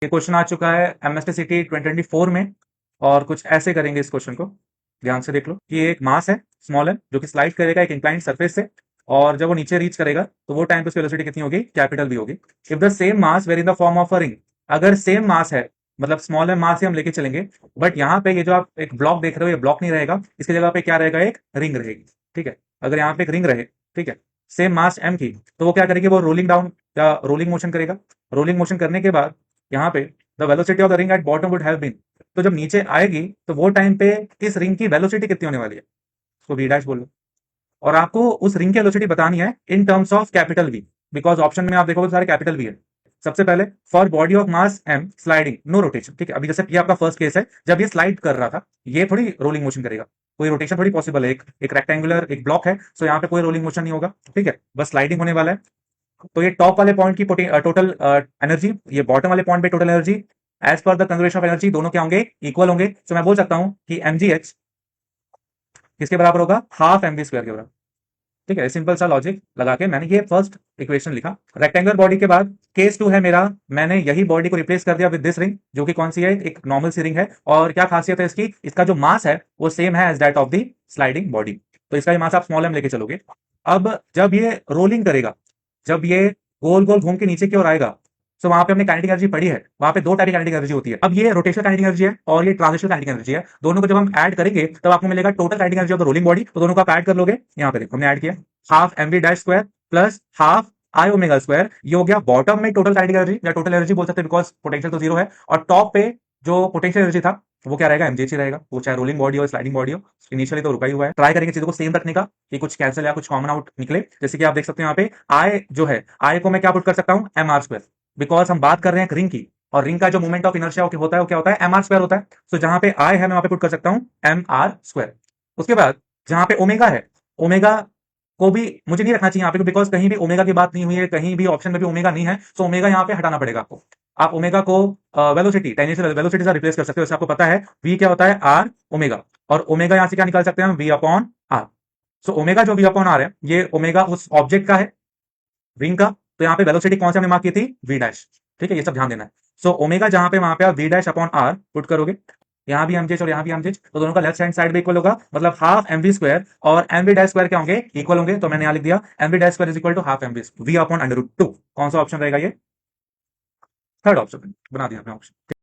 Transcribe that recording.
ये क्वेश्चन आ चुका है एमएसटीसीटी 2024 में और कुछ ऐसे करेंगे इस क्वेश्चन को। ध्यान से देख लो कि एक मास है स्मॉल है जो कि स्लाइड करेगा एक इंक्लाइंड सरफेस से और जब वो नीचे रीच करेगा तो वो टाइम पे उसकी वेलोसिटी कितनी होगी, कैपिटल भी होगी। If the same mass were in the form of a ring, अगर सेम मास है मतलब स्मॉल है मास ही हम लेके चलेंगे, बट यहाँ पे ये जो आप एक ब्लॉक देख रहे हो ये ब्लॉक नहीं रहेगा, इसकी जगह पे क्या रहेगा, एक रिंग रहेगी। ठीक है, अगर यहाँ पे एक रिंग रहे, ठीक है, सेम मास एम की, तो वो क्या करेगी, वो रोलिंग डाउन या रोलिंग मोशन करेगा। रोलिंग मोशन करने के बाद यहाँ पे the velocity of the ring at bottom would have been, तो जब नीचे आएगी तो वो टाइम पे इस रिंग की वेलोसिटी कितनी होने वाली है, तो वी डैश बोल लो। और आपको उस रिंग की वेलोसिटी बतानी है in terms of capital V, because option में आप देखोगे तो सारे कैपिटल वी है। सबसे पहले for body of mass m sliding no rotation, ठीक है, अभी जैसे ये आपका फर्स्ट केस है, जब ये स्लाइड कर रहा था ये थोड़ी रोलिंग मोशन करेगा, कोई रोटेशन थोड़ी पॉसिबल है, एक रेक्टेंगुलर एक ब्लॉक है, सो यहाँ पे कोई रोलिंग मोशन नहीं होगा, ठीक है, बस स्लाइडिंग होने वाला है। तो ये टॉप वाले पॉइंट की टोटल एनर्जी, ये बॉटम वाले पॉइंट पे total energy as per the conservation of energy दोनों क्या होंगे, इक्वल होंगे। तो मैं बोल सकता हूं कि mgh किसके बराबर होगा, हाफ mv स्क्वायर के बराबर। ठीक है, सिंपल सा लॉजिक लगा के मैंने ये फर्स्ट इक्वेशन लिखा। रेक्टेंगुलर बॉडी के बाद केस 2 है मेरा, मैंने यही बॉडी को रिप्लेस कर दिया विद दिस रिंग, जो कि कौन सी है, एक नॉर्मल सी रिंग है। और क्या खासियत है इसकी, इसका जो मास है वो सेम है as that of the sliding body, तो इसका मास आप स्मॉल एम लेके चलोगे। अब जब ये रोलिंग करेगा, जब ये गोल गोल घूम के नीचे की ओर आएगा, तो वहां पे हमने काइनेटिक एनर्जी पढ़ी है, वहां पे दो टाइप की काइनेटिक एनर्जी होती है। अब ये रोटेशनल काइनेटिक एनर्जी है और ये ट्रांजिशनल काइनेटिक एनर्जी है, दोनों को जब हम ऐड करेंगे तब आपको मिलेगा total kinetic energy of the rolling body. तो दोनों को आप ऐड कर लोगे, यहाँ पे देखो हमने ऐड किया, half m v dash square plus half I omega square, ये हो गया बॉटम में टोटल काइनेटिक एनर्जी या टोटल एनर्जी बोल सकते हैं, बिकॉज पोटेंशियल तो जीरो है। और टॉप पे जो पोटेंशियल एनर्जी था वो क्या रहेगा, एमजीएच ही रहेगा, वो चाहे रोलिंग बॉडी हो स्लाइडिंग बॉडी हो, इनिशियली तो रुका ही हुआ है। ट्राई करेंगे चीजों को सेम रखने का कि कुछ कैंसिल या कुछ कॉमन आउट निकले। जैसे कि आप देख सकते हो यहाँ पे आई जो है, आई को मैं क्या पुट कर सकता हूँ, एम आर स्क्वायर, बिकॉज हम बात कर रहे हैं रिंग की, और रिंग का जो मूवमेंट ऑफ इनर्शिया होता है वो क्या होता है, एम आर स्क्वायर होता है। तो जहां पे आई है मैं वहां पे पुट कर सकता हूं एम आर स्क्वायर। उसके बाद जहां पे ओमेगा है, ओमेगा को भी मुझे नहीं रखना चाहिए यहाँ पे, बिकॉज कहीं भी ओमेगा की बात नहीं हुई है, कहीं भी ऑप्शन में भी ओमेगा नहीं है, तो ओमेगा यहाँ पे हटाना पड़ेगा आपको। आप ओमेगा को वेलोसिटी, टेंजेंशियल वेलोसिटी से रिप्लेस कर सकते हो। जैसे आपको पता है वी क्या होता है, आर ओमेगा, और ओमेगा यहां से क्या निकाल सकते हैं, v upon r. So omega जो वी अपॉन आर है, ये ओमेगा उस ऑब्जेक्ट का है, रिंग का। तो यहाँ पे वेलोसिटी कौन से हमने मार्क की थी, वी डैश। ठीक है, ये सब ध्यान देना है। सो ओमेगा जहां पे वहां पे आप v dash upon r put करोगे, यहाँ भी एमजेच और यहाँ भी एमजेच, तो दोनों का लेफ्ट हैंड साइड भी इक्वल होगा, मतलब हाफ एमवी स्क्वायर और एमवी डैश स्क्वायर क्या होंगे, इक्वल होंगे। तो मैंने यहाँ लिख दिया m v dash square is equal to half m v v upon under root 2। कौन सा ऑप्शन रहेगा, ये थर्ड ऑप्शन बना दिया आपने ऑप्शन।